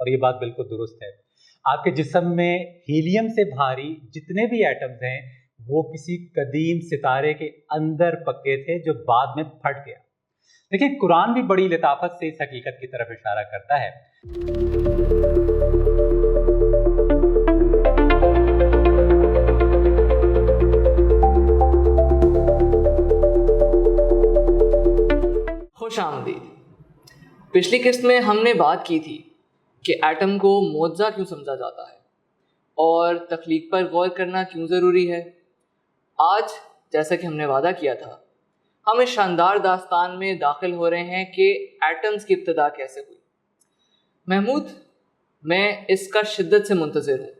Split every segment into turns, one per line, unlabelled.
اور یہ بات بالکل درست ہے۔ آپ کے جسم میں ہیلیم سے بھاری جتنے بھی ایٹمز ہیں وہ کسی قدیم ستارے کے اندر پکے تھے جو بعد میں پھٹ گیا۔ دیکھیں قرآن بھی بڑی لطافت سے اس حقیقت کی طرف اشارہ کرتا ہے۔
خوش آمدید۔ پچھلی قسط میں ہم نے بات کی تھی کہ ایٹم کو معجزہ کیوں سمجھا جاتا ہے اور تخلیق پر غور کرنا کیوں ضروری ہے۔ آج جیسا کہ ہم نے وعدہ کیا تھا ہم اس شاندار داستان میں داخل ہو رہے ہیں کہ ایٹمز کی ابتدا کیسے ہوئی۔ محمود، میں اس کا شدت سے منتظر ہوں۔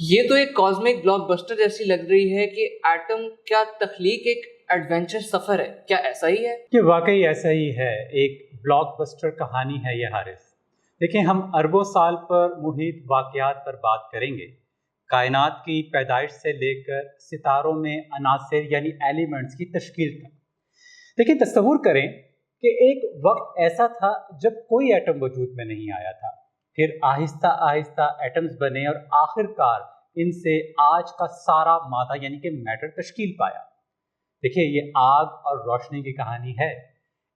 یہ تو ایک کازمک بلاک بسٹر جیسی لگ رہی ہے کہ ایٹم کیا تخلیق ایک ایڈونچر سفر ہے، کیا ایسا ہی ہے؟
یہ واقعی ایسا ہی ہے، ایک بلاک بسٹر کہانی ہے یہ حارث۔ دیکھیں ہم اربوں سال پر محیط واقعات پر بات کریں گے، کائنات کی پیدائش سے لے کر ستاروں میں عناصر یعنی ایلیمنٹس کی تشکیل تک۔ دیکھیں تصور کریں کہ ایک وقت ایسا تھا جب کوئی ایٹم وجود میں نہیں آیا تھا، پھر آہستہ آہستہ ایٹمز بنے اور آخر کار ان سے آج کا سارا مادہ یعنی کہ میٹر تشکیل پایا۔ دیکھیں یہ آگ اور روشنی کی کہانی ہے،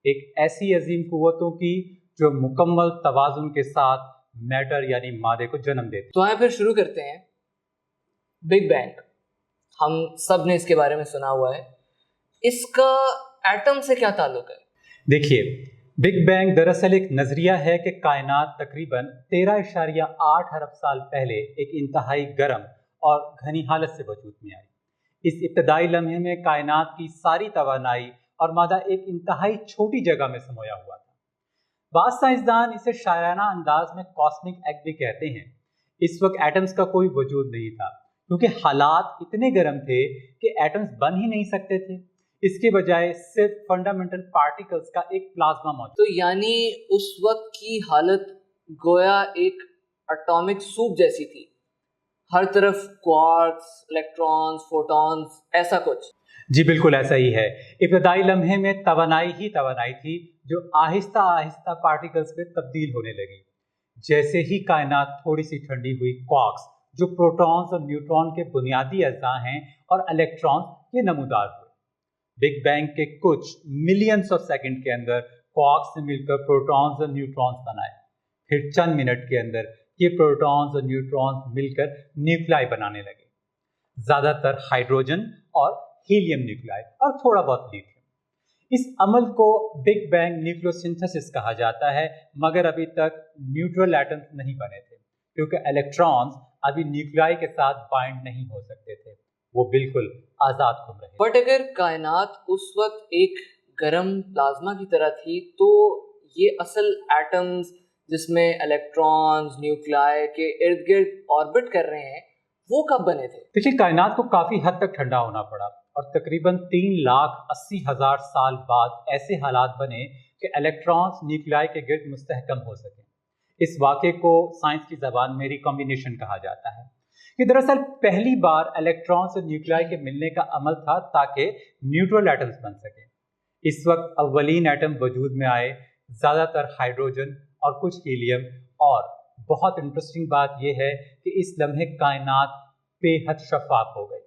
ایک ایسی عظیم قوتوں کی جو مکمل توازن کے ساتھ میٹر یعنی مادے کو جنم دیتی۔
تو آئے پھر شروع کرتے ہیں۔ بگ بینگ، ہم سب نے اس کے بارے میں سنا ہوا ہے، اس کا ایٹم سے کیا تعلق ہے؟
دیکھیے بگ بینگ دراصل ایک نظریہ ہے کہ کائنات تقریباً 13.8 ارب سال پہلے ایک انتہائی گرم اور گھنی حالت سے وجود میں آئی۔ اس ابتدائی لمحے میں کائنات کی ساری توانائی اور مادہ ایک انتہائی چھوٹی جگہ میں سمویا ہوا تھا۔ بعض سائنسدان اسے شاعرانہ انداز میں کاسمک ایگ بھی کہتے ہیں۔ اس وقت ایٹمز کا کوئی وجود نہیں تھا کیونکہ حالات اتنے گرم تھے کہ ایٹمز بن ہی نہیں سکتے تھے، اس کے بجائے صرف فنڈامنٹل پارٹیکلز کا ایک پلازما موجود۔
تو یعنی اس وقت کی حالت گویا ایک اٹامک سوپ جیسی تھی، ہر طرف کوارٹز، الیکٹرانز، فوٹونز، ایسا کچھ؟
جی بالکل ایسا ہی ہے۔ ابتدائی لمحے میں توانائی ہی توانائی تھی جو آہستہ آہستہ پارٹیکلز میں تبدیل ہونے لگی۔ جیسے ہی کائنات تھوڑی سی ٹھنڈی ہوئی، کوارکس جو پروٹونز اور نیوٹرون کے بنیادی اجزاء ہیں اور الیکٹرونز یہ نمودار ہوئے۔ بگ بینگ کے کچھ ملینز آف سیکنڈ کے اندر کوارکس سے مل کر پروٹونز اور نیوٹرونز بنائے، پھر چند منٹ کے اندر یہ پروٹونز اور نیوٹرونز مل کر نیوکلائی بنانے لگے، زیادہ تر ہائیڈروجن اور ہیلیم نیوکلائی اور تھوڑا بہت لیتھیم۔ اس عمل کو بگ بینگ نیوکلیوسنتھسس کہا جاتا ہے، مگر ابھی تک نیوٹرل ایٹمز نہیں بنے تھے کیونکہ الیکٹرونز ابھی نیوکلائی کے ساتھ بائنڈ نہیں ہو سکتے تھے، وہ بالکل آزاد گھوم رہے۔
بٹ اگر کائنات اس وقت ایک گرم پلازما کی طرح تھی تو یہ اصل ایٹمز جس میں الیکٹرانز نیوکلائی کے ارد گرد آربٹ کر رہے ہیں وہ کب بنے تھے؟
دیکھیے کائنات کو کافی حد تک ٹھنڈا ہونا پڑا اور تقریباً 3,80,000 سال بعد ایسے حالات بنے کہ الیکٹرانز نیوکلائی کے گرد مستحکم ہو سکیں۔ اس واقعے کو سائنس کی زبان میں ریکمبینیشن کہا جاتا ہے، کہ دراصل پہلی بار الیکٹرانز اور نیوکلائی کے ملنے کا عمل تھا تاکہ نیوٹرل ایٹمز بن سکیں۔ اس وقت اولین ایٹم وجود میں آئے، زیادہ تر ہائیڈروجن اور کچھ ہیلیم، اور بہت انٹرسٹنگ بات یہ ہے کہ اس لمحے کائنات بے حد شفاف ہو گئی۔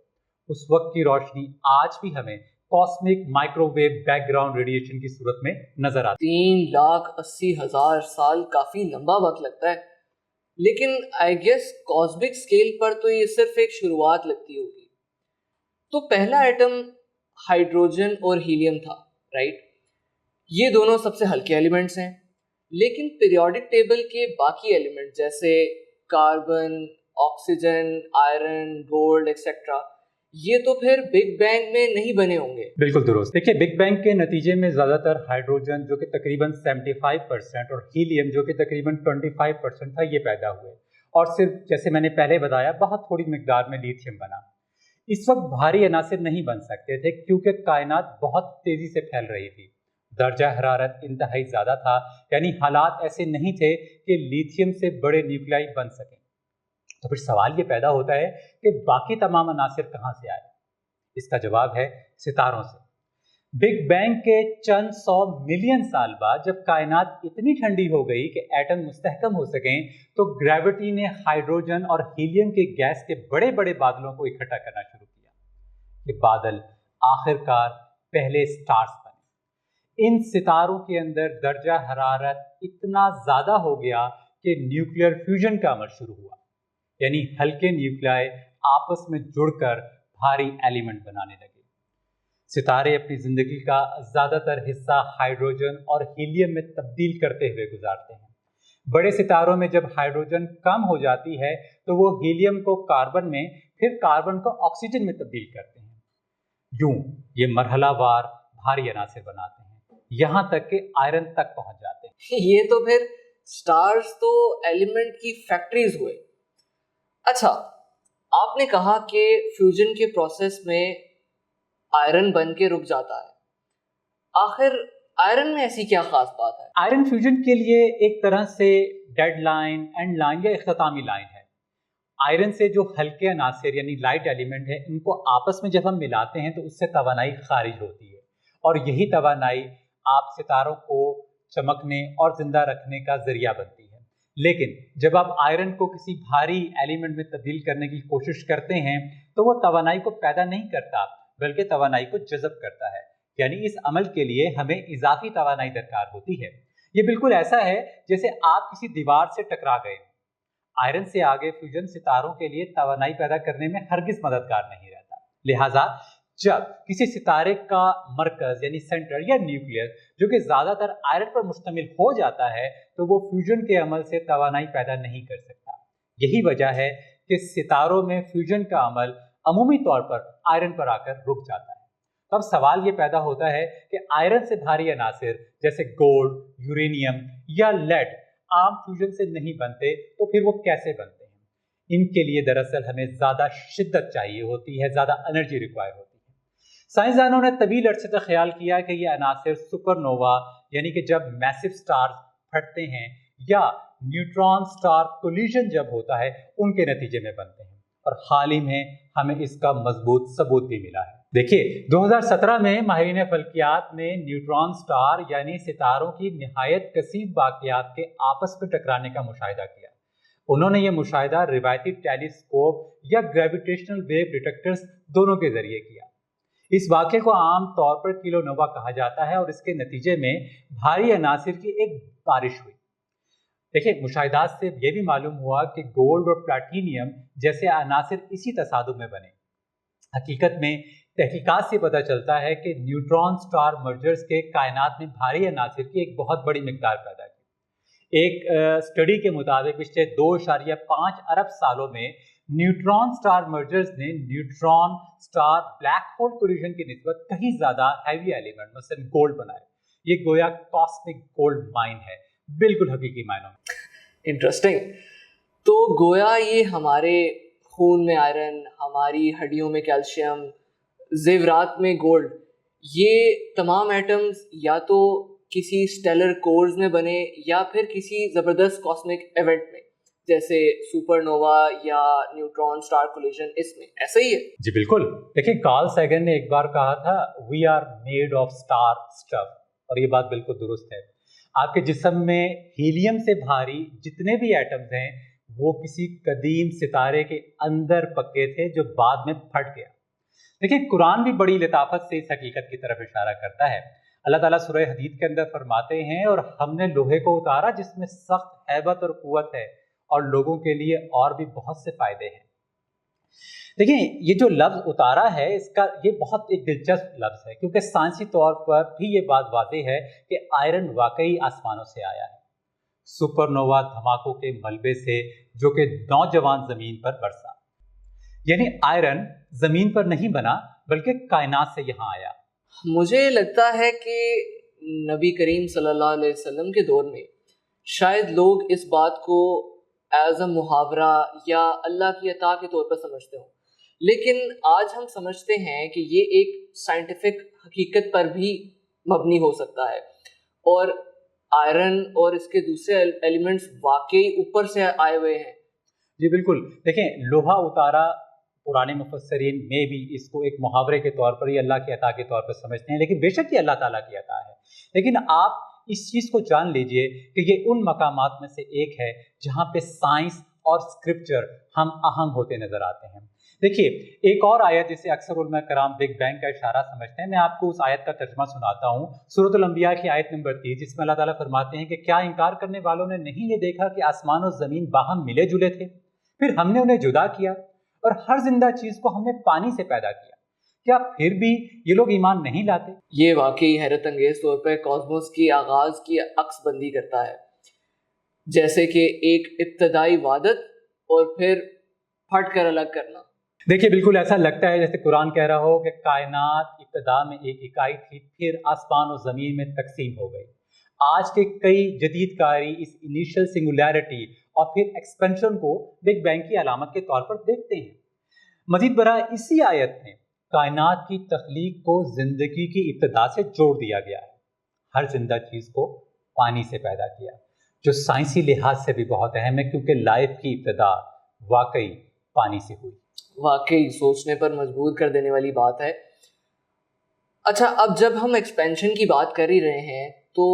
اس وقت کی روشنی آج بھی ہمیں cosmic microwave background radiation کی صورت میں نظر آتی ہے۔
3,80,000 سال کافی لمبا وقت لگتا ہے، لیکن آئی گیس کاسمک اسکیل پر تو یہ صرف ایک شروعات لگتی ہوگی۔ تو پہلا ایٹم ہائیڈروجن اور ہیلیم تھا، رائٹ؟ یہ دونوں سب سے ہلکے ایلیمنٹس ہیں، لیکن پیریوڈک ٹیبل کے باقی ایلیمنٹ جیسے carbon, oxygen, iron, gold etcetera یہ تو پھر بگ بینگ میں نہیں بنے ہوں گے۔
بالکل درست۔ دیکھیے بگ بینگ کے نتیجے میں زیادہ تر ہائیڈروجن جو کہ تقریباً 75% اور ہیلیم جو کہ تقریباً 25% تھا یہ پیدا ہوئے، اور صرف جیسے میں نے پہلے بتایا بہت تھوڑی مقدار میں لیتھیم بنا۔ اس وقت بھاری عناصر نہیں بن سکتے تھے کیونکہ کائنات بہت تیزی سے پھیل رہی تھی، درجہ حرارت انتہائی زیادہ تھا، یعنی حالات ایسے نہیں تھے کہ لیتھیم سے بڑے نیوکلائی بن سکیں۔ تو پھر سوال یہ پیدا ہوتا ہے کہ باقی تمام عناصر کہاں سے آئے؟ اس کا جواب ہے ستاروں سے۔ बिग बैंग के चंद 100 मिलियन साल बाद जब कायनात इतनी ठंडी हो गई कि एटम मुस्तहकम हो सकें, तो ग्रेविटी ने हाइड्रोजन और हीलियम के गैस के बड़े बड़े बादलों को इकट्ठा करना शुरू किया। ये बादल आखिरकार पहले स्टार्स बने। इन सितारों के अंदर दर्जा हरारत इतना ज़्यादा हो गया कि न्यूक्लियर फ्यूजन का अमल शुरू हुआ, यानी हल्के न्यूक्लियाई आपस में जुड़कर भारी एलिमेंट बनाने लगे। सितारे अपनी ज़िंदगी का ज़्यादातर हिस्सा हाइड्रोजन और हीलियम में तब्दील करते हुए गुजारते हैं। बड़े सितारों में जब हाइड्रोजन कम हो जाती है तो वो हीलियम को कार्बन में, फिर कार्बन को ऑक्सीजन में तब्दील करते हैं। यूं ये मरहलावार भारी अनासिर बनाते हैं, यहाँ तक कि आयरन तक पहुंच जाते हैं।
ये तो फिर स्टार्स तो एलिमेंट की फैक्ट्रीज हुए। अच्छा, आपने कहा कि फ्यूजन के प्रोसेस में आयरन बन के रुक जाता है। आखिर आयरन में ऐसी क्या खास बात है?
आयरन फ्यूजन के लिए एक तरह से डेड लाइन, एंड लाइन या इख्तितामी लाइन है। आयरन से जो हल्के अनासिर यानी लाइट एलिमेंट है, इनको आपस में जब हम मिलाते हैं तो उससे तवानाई खारिज होती है, और यही तवानाई आप सितारों को चमकने और जिंदा रखने का जरिया बनती है। लेकिन जब आप आयरन को किसी भारी एलिमेंट में तब्दील करने की कोशिश करते हैं तो वो तवानाई को पैदा नहीं करता, बल्कि तवानाई को जज़ब करता है। यानी इस अमल के लिए हमें इजाफी तवानाई दरकार होती है। ये बिल्कुल ऐसा है जैसे आप किसी दीवार से टकरा गए। आयरन से आगे फ्यूजन सितारों के लिए तवानाई पैदा करने में हरगिज मददगार नहीं रहता। लिहाजा जब किसी सितारे का मरकज यानी सेंटर या न्यूक्लियस जो कि ज़्यादातर आयरन पर मुश्तमिल हो जाता है, तो वो फ्यूजन के अमल से तवानाई पैदा नहीं कर सकता। यही वजह है कि सितारों में फ्यूजन का अमल अमूमी तौर पर आयरन पर आकर रुक जाता है। तो अब सवाल ये पैदा होता है कि आयरन से भारी अनासिर जैसे गोल्ड, यूरेनियम या लेड आम फ्यूजन से नहीं बनते, तो फिर वो कैसे बनते हैं? इनके लिए दरअसल हमें ज़्यादा शिद्दत चाहिए होती है, ज़्यादा एनर्जी रिक्वायर होती है। साइंसदानों ने तवील अरसे तक ख्याल किया कि ये अनासिर सुपरनोवा यानी कि जब मैसिव स्टार्स फटते हैं या न्यूट्रॉन स्टार कोलिजन जब होता है, उनके नतीजे में बनते हैं। और हाल ही में हमें इसका मजबूत सबूत भी मिला है। देखिए, 2017 में माहिरीन फल्कियात ने न्यूट्रॉन स्टार यानी सितारों की निहायत कसीब वाक़ियात के आपस में टकराने का मुशाहिदा किया। उन्होंने ये मुशाहिदा रिवायती टेलीस्कोप या ग्रेविटेशनल वेव डिटेक्टर्स दोनों के जरिए किया। इस वाक़े को आम तौर पर किलोनोवा कहा जाता है और इसके नतीजे में भारी अनासिर की एक बारिश हुई। देखिए, मुशाहिदात से यह भी मालूम हुआ कि गोल्ड और प्लैटिनियम जैसे अनासिर इसी तसादुम में बने। हकीकत में तहकीकात से पता चलता है कि न्यूट्रॉन स्टार मर्जर्स के कायनात में भारी अनासिर की एक बहुत बड़ी मिकदार पैदा की। एक स्टडी के मुताबिक पिछले 2.5 अरब सालों में न्यूट्रॉन स्टार मर्जर्स ने neutron star black hole collision की निस्बत कहीं ज़्यादा हैवी एलिमेंट मसलन गोल्ड बनाए। ये गोया कॉस्मिक गोल्ड माइन है, बिल्कुल हकीकी मायनों में।
इंटरेस्टिंग। तो गोया ये हमारे खून में आयरन, हमारी हड्डियों में कैल्शियम, जेवरात में गोल्ड, ये तमाम एटम्स या तो किसी स्टेलर कोर्स में बने या फिर किसी ज़बरदस्त कॉस्मिक इवेंट में, जैसे सुपरनोवा या न्यूट्रॉन स्टार कोलिजन, इसमें ऐसा ही है?
जी बिल्कुल। देखिए, कार्ल सैगन ने एक बार कहा था, we are made of star stuff, और ये बात बिल्कुल दुरुस्त है। आपके जिस्म में हीलियम से भारी जितने भी एटम्स हैं वो किसी कदीम सितारे के अंदर पक्के थे जो बाद में फट गया। देखिए, कुरान भी बड़ी लताफत से इस हकीकत की तरफ इशारा करता है। अल्लाह ताला सूरह हदीद के अंदर फरमाते हैं, और हमने लोहे को उतारा जिसमें सख्त हैबत और कुव्वत है, और लोगों के लिए और भी बहुत से फायदे हैं। देखिए, ये जो लफ्ज़ उतारा है, इसका ये बहुत एक दिलचस्प लफ्ज़ है, क्योंकि साइंसी तौर पर भी ये बात वाज़ेह है कि आयरन वाकई आसमानों से आया है, सुपरनोवा धमाकों के मलबे से, जो कि नौजवान ज़मीन पर बरसा। यानी आयरन ज़मीन पर नहीं बना, बल्कि कायनात से यहाँ आया।
मुझे लगता है कि नबी करीम सल्लल्लाहु अलैहि वसल्लम के दौर में शायद लोग इस बात को एज अ मुहावरा या अल्लाह की अता के तौर पर समझते हों, लेकिन आज हम समझते हैं कि ये एक साइंटिफिक हकीकत पर भी मबनी हो सकता है, और आयरन और इसके दूसरे एलिमेंट्स वाकई ऊपर से आए हुए हैं।
जी बिल्कुल। देखें, लोहा उतारा पुराने मुफस्सरीन में भी इसको एक मुहावरे के तौर पर या अल्लाह की अता के तौर पर समझते हैं, लेकिन बेशक ये अल्लाह ताला की अता है। लेकिन आप इस चीज़ को जान लीजिए कि ये उन मकामात में से एक है जहाँ पे साइंस और स्क्रिप्चर हम आहंग होते नजर आते हैं। देखिए, एक और आयत जिसे अक्सर उलमा कराम बिग बैंग का इशारा समझते हैं, मैं आपको उस आयत का तर्जुमा सुनाता हूँ। सूरतुल अंबिया की आयत नंबर 30, जिसमें अल्लाह ताला फरमाते हैं कि क्या इनकार करने वालों ने नहीं ये देखा कि आसमान और ज़मीन बाहम मिले जुले थे, फिर हमने उन्हें जुदा किया और हर जिंदा चीज़ को हमने पानी से पैदा किया, क्या फिर भी ये लोग ईमान नहीं लाते?
ये वाकई हैरत अंगेज तौर पर कॉस्मोस की आगाज़ की अक्स बंदी करता है, जैसे कि एक इब्तदाई वादत और फिर फट कर अलग करना।
देखिए, बिल्कुल ऐसा लगता है जैसे कुरान कह रहा हो कि कायनात इब्तदा में एक इकाई थी, फिर आसमान और ज़मीन में तकसीम हो गई। आज के कई जदीद कारी इस इनिशियल सिंगुलैरिटी और फिर एक्सपेंशन को बिग बैंग की अलामत के तौर पर देखते हैं। मजीद बरा इसी आयत में कायनात की तख्लीक को ज़िंदगी की इब्तदा से जोड़ दिया गया है। हर जिंदा चीज़ को पानी से पैदा किया, जो साइंसी लिहाज से भी बहुत अहम है, क्योंकि लाइफ की इब्तदा वाकई पानी से हुई।
वाकई सोचने पर मजबूर कर देने वाली बात है। अच्छा, अब जब हम एक्सपेंशन की बात कर ही रहे हैं तो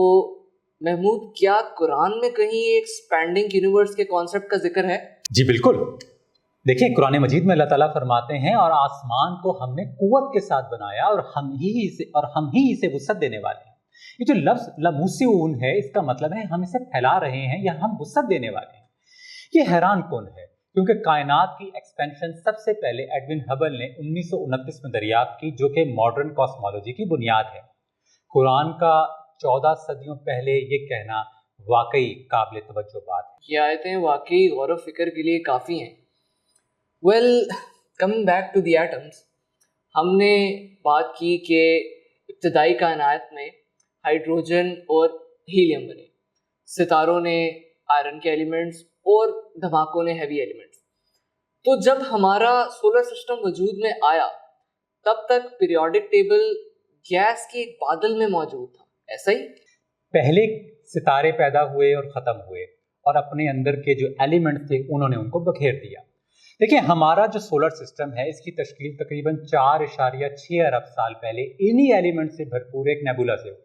महमूद, क्या कुरान में कहीं एक एक्सपैंडिंग यूनिवर्स के कॉन्सेप्ट का जिक्र है?
जी बिल्कुल। देखिए, कुरान मजीद में अल्लाह ताला फरमाते हैं, और आसमान को हमने कुव्वत के साथ बनाया और हम ही इसे वुसअत देने वाले हैं। ये जो लफ्ज़ लमूसिऊन है, इसका मतलब है हम इसे फैला रहे हैं या हम वुसअत देने वाले हैं। ये हैरान कौन है, क्योंकि कायनात की एक्सपेंशन सबसे पहले एडविन हबल ने 1929 में दरियाफ्त की, जो कि मॉडर्न कॉस्मोलॉजी की बुनियाद है। कुरान का 14 सदियों पहले ये कहना वाकई काबिल तवज्जो बात है।
ये आयतें वाकई गौर व फिक्र के लिए काफ़ी हैं। Well, coming back to the atoms, हमने बात की कि इब्तदाई कायनात में हाइड्रोजन और हीलियम बने, सितारों ने आयरन के एलिमेंट्स और धमाकों ने हैवी एलिमेंट्स। तो जब हमारा सोलर सिस्टम वजूद में आया, तब तक पीरियोडिक टेबल गैस के एक बादल में मौजूद था, ऐसा ही?
पहले सितारे पैदा हुए और ख़त्म हुए, और अपने अंदर के जो एलिमेंट्स थे उन्होंने उनको बखेर दिया। देखिए, हमारा जो सोलर सिस्टम है, इसकी तश्कील तकरीबन 4.6 अरब साल पहले इन्हीं एलिमेंट से भरपूर एक नेबुला से हुई।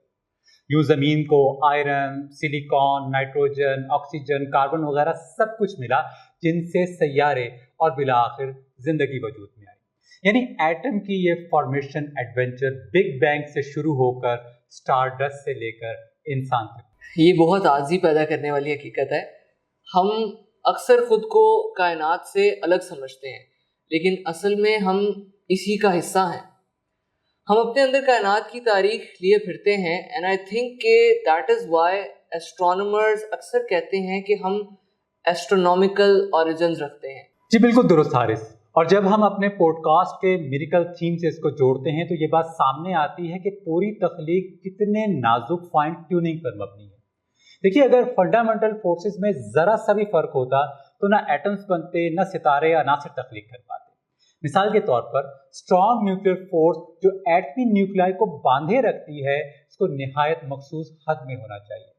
यूँ ज़मीन को iron, silicon, nitrogen, oxygen, carbon वगैरह सब कुछ मिला, जिनसे सैयारे और बिला आखिर ज़िंदगी वजूद में आई। यानी एटम की ये फॉर्मेशन एडवेंचर बिग बैंग से शुरू होकर स्टारडस्ट से लेकर इंसान तक।
ये बहुत आजी पैदा करने वाली हकीकत है। हम अक्सर ख़ुद को कायनात से अलग समझते हैं, लेकिन असल में हम इसी का हिस्सा हैं। हम अपने अंदर कायनात की तारीख लिए फिरते हैं, एंड आई थिंक के दैट इज़ वाई एस्ट्रोनॉमर्स अक्सर कहते हैं कि हम एस्ट्रोनॉमिकल ऑरिजिन्स रखते हैं।
जी बिल्कुल दुरुस्त हारिस। और जब हम अपने पॉडकास्ट के मिरेकल थीम से इसको जोड़ते हैं, तो ये बात सामने आती है कि पूरी तख्लीक कितने नाजुक फाइन ट्यूनिंग पर मबनी है। देखिए, अगर फंडामेंटल फोर्सेस में ज़रा सा भी फ़र्क होता तो ना एटम्स बनते, ना सितारे या अनासिर तख्लीक कर पाते। मिसाल के तौर पर स्ट्रॉन्ग न्यूक्लियर फोर्स जो एटमी न्यूक्लियाई को बांधे रखती है, इसको निहायत मखसूस हद में होना चाहिए।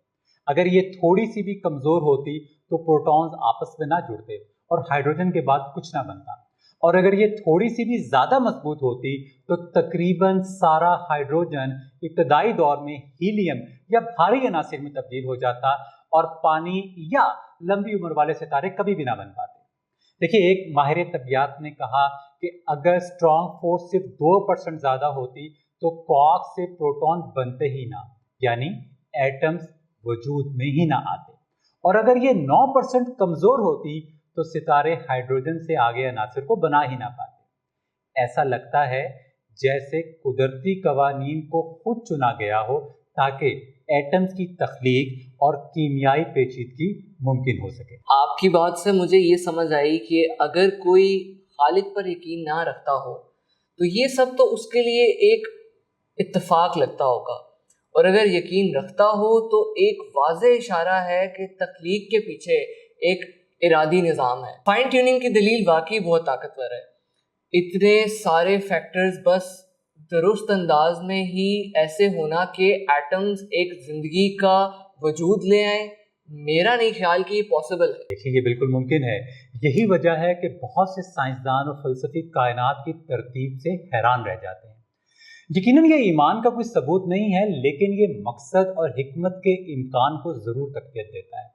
अगर ये थोड़ी सी भी कमज़ोर होती तो प्रोटॉन्स आपस में ना जुड़ते और हाइड्रोजन के बाद कुछ ना बनता, और अगर ये थोड़ी सी भी ज़्यादा मजबूत होती तो तकरीबन सारा हाइड्रोजन इब्तदाई दौर में हीलियम या भारी अनासिर में तब्दील हो जाता, और पानी या लंबी उम्र वाले सितारे कभी भी ना बन पाते। देखिए, एक माहिर तबियात ने कहा कि अगर स्ट्रॉन्ग फोर्स सिर्फ 2% ज़्यादा होती तो क्वार्क से प्रोटॉन बनते ही ना, यानी एटम्स वजूद में ही ना आते, और अगर ये 9% कमज़ोर होती तो सितारे हाइड्रोजन से आगे अनासिर को बना ही ना पाते। ऐसा लगता है जैसे कुदरती कवानीन को खुद चुना गया हो ताकि एटम्स की तख्लीक और कीमियाई पेचीदगी मुमकिन हो सके।
आपकी बात से मुझे ये समझ आई कि अगर कोई खालिक पर यकीन ना रखता हो तो ये सब तो उसके लिए एक इत्तेफाक लगता होगा, और अगर यकीन रखता हो तो एक वाज़ेह इशारा है कि तख्लीक के पीछे एक इरादी निज़ाम है। फाइन ट्यूनिंग की दलील वाकई बहुत ताकतवर है। इतने सारे फैक्टर्स बस दुरुस्त अंदाज में ही ऐसे होना कि एटम्स एक ज़िंदगी का वजूद ले आए, میرا نہیں خیال کہ یہ پاسبل ہے۔
دیکھیے یہ بالکل ممکن ہے، یہی وجہ ہے کہ بہت سے سائنسدان اور فلسفی کائنات کی ترتیب سے حیران رہ جاتے ہیں۔ یقیناً یہ ایمان کا کوئی ثبوت نہیں ہے، لیکن یہ مقصد اور حکمت کے امکان کو ضرور تقویت دیتا ہے۔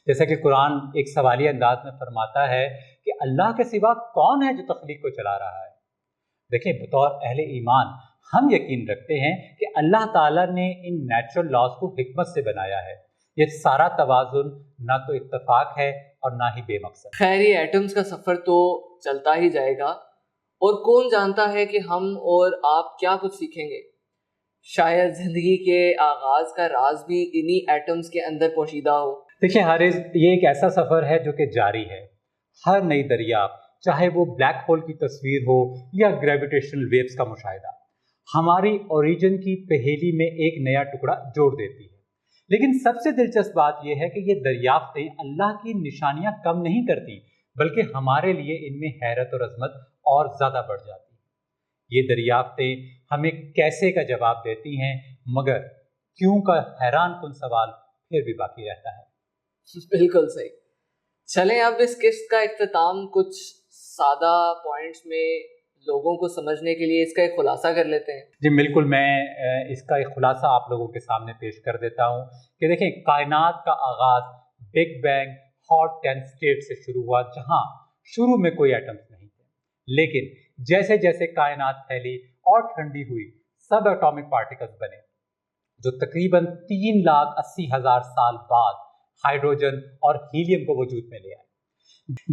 جیسا کہ قرآن ایک سوالیہ انداز میں فرماتا ہے کہ اللہ کے سوا کون ہے جو تخلیق کو چلا رہا ہے۔ دیکھیں بطور اہل ایمان ہم یقین رکھتے ہیں کہ اللہ تعالیٰ نے ان نیچرل لاز کو حکمت سے بنایا ہے۔ یہ سارا توازن نہ تو اتفاق ہے اور نہ ہی بے مقصد۔
خیر یہ ایٹمز کا سفر تو چلتا ہی جائے گا، اور کون جانتا ہے کہ ہم اور آپ کیا کچھ سیکھیں گے۔ شاید زندگی کے آغاز کا راز بھی انہی ایٹمز کے اندر پوشیدہ ہو۔
دیکھیں حارث، یہ ایک ایسا سفر ہے جو کہ جاری ہے۔ ہر نئی دریافت، چاہے وہ بلیک ہول کی تصویر ہو یا گریویٹیشنل ویوز کا مشاہدہ، ہماری اوریجن کی پہیلی میں ایک نیا ٹکڑا جوڑ دیتی ہے۔ لیکن سب سے دلچسپ بات یہ ہے کہ یہ دریافتیں اللہ کی نشانیاں کم نہیں کرتی، بلکہ ہمارے لیے ان میں حیرت اور عظمت اور زیادہ بڑھ جاتی ہے۔ یہ دریافتیں ہمیں کیسے کا جواب دیتی ہیں، مگر کیوں کا حیران کن سوال پھر بھی باقی رہتا ہے۔
بالکل صحیح۔ چلیں اب اس قسط کا اختتام کچھ سادہ پوائنٹس میں لوگوں کو سمجھنے کے لیے اس کا ایک خلاصہ کر لیتے ہیں۔
جی بالکل، میں اس کا ایک خلاصہ آپ لوگوں کے سامنے پیش کر دیتا ہوں کہ دیکھیں کائنات کا آغاز بگ بینگ ہاٹ 10 اسٹیٹ سے شروع ہوا، جہاں شروع میں کوئی ایٹمز نہیں تھے، لیکن جیسے جیسے کائنات پھیلی اور ٹھنڈی ہوئی سب ایٹامک پارٹیکلز بنے، جو تقریباً 3,80,000 سال بعد ہائیڈروجن اور ہیلیم کو وجود میں لے آئے۔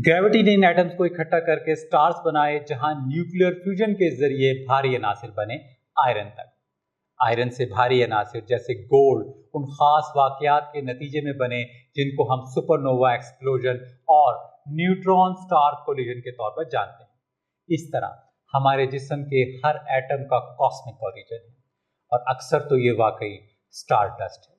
گریوٹی نے ان ایٹمز کو اکٹھا کر کے سٹارز بنائے، جہاں نیوکلیئر فیوژن کے ذریعے بھاری عناصر بنے آئرن تک۔ آئرن سے بھاری عناصر جیسے گولڈ ان خاص واقعات کے نتیجے میں بنے جن کو ہم سپر نووا ایکسپلوژن اور نیوٹران سٹار کولیجن کے طور پر جانتے ہیں۔ اس طرح ہمارے جسم کے ہر ایٹم کا کاسمک اوریجن ہے، اور اکثر تو یہ واقعی سٹار ڈسٹ ہے۔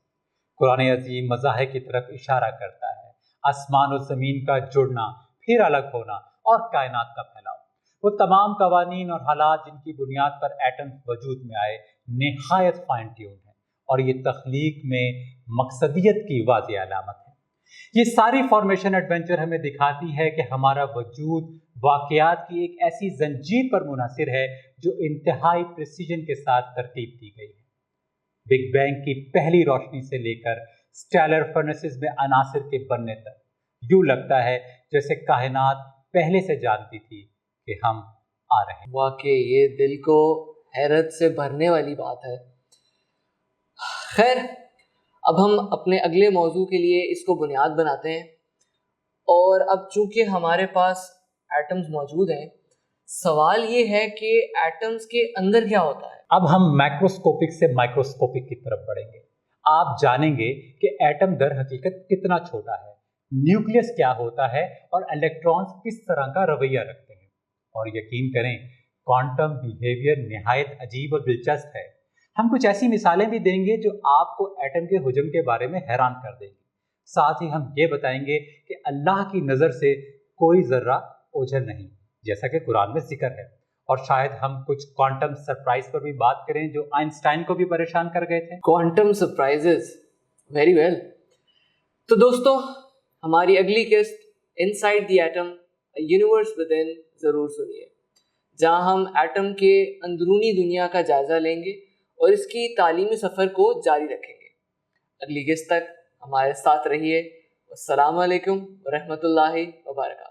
قرآن عظیم مظاہر کی طرف اشارہ کرتا ہے، آسمان و زمین کا جڑنا، پھر الگ ہونا اور کائنات کا پھیلاؤ۔ وہ تمام قوانین اور حالات جن کی بنیاد پر ایٹم وجود میں آئے نہایت فائن ٹیون ہیں، اور یہ تخلیق میں مقصدیت کی واضح علامت ہے۔ یہ ساری فارمیشن ایڈونچر ہمیں دکھاتی ہے کہ ہمارا وجود واقعات کی ایک ایسی زنجیر پر منحصر ہے جو انتہائی پریسیجن کے ساتھ ترتیب دی گئی ہے۔ بگ بینگ کی پہلی روشنی سے لے کر سٹیلر فرنسز میں عناصر کے بننے تک یوں لگتا ہے جیسے کائنات پہلے سے جانتی تھی کہ ہم آ رہے ہیں۔
واقعی یہ دل کو حیرت سے بھرنے والی بات ہے۔ خیر اب ہم اپنے اگلے موضوع کے لیے اس کو بنیاد بناتے ہیں، اور اب چونکہ ہمارے پاس ایٹمز موجود ہیں، سوال یہ ہے کہ ایٹمز کے اندر کیا ہوتا ہے۔
اب ہم مائکروسکوپک سے مائکروسکوپک کی طرف بڑھیں گے۔ آپ جانیں گے کہ ایٹم در حقیقت کتنا چھوٹا ہے، نیوکلیس کیا ہوتا ہے، اور الیکٹرانز کس طرح کا رویہ رکھتے ہیں۔ اور یقین کریں کوانٹم بیہیویئر نہایت عجیب اور دلچسپ ہے۔ ہم کچھ ایسی مثالیں بھی دیں گے جو آپ کو ایٹم کے حجم کے بارے میں حیران کر دیں گے۔ ساتھ ہی ہم یہ بتائیں گے کہ اللہ کی نظر سے کوئی ذرہ اوجھل نہیں، جیسا کہ قرآن میں ذکر ہے۔ اور شاید ہم کچھ کوانٹم سرپرائز پر بھی بات کریں جو آئنسٹائن کو بھی پریشان کر گئے تھے۔
Quantum surprises, very well. تو دوستو ہماری اگلی قسط inside the atom universe within ضرور سنیے، جہاں ہم ایٹم کے اندرونی دنیا کا جائزہ لیں گے اور اس کی تعلیمی سفر کو جاری رکھیں گے۔ اگلی قسط تک ہمارے ساتھ رہیے۔ السلام علیکم ورحمۃ اللہ وبرکاتہ۔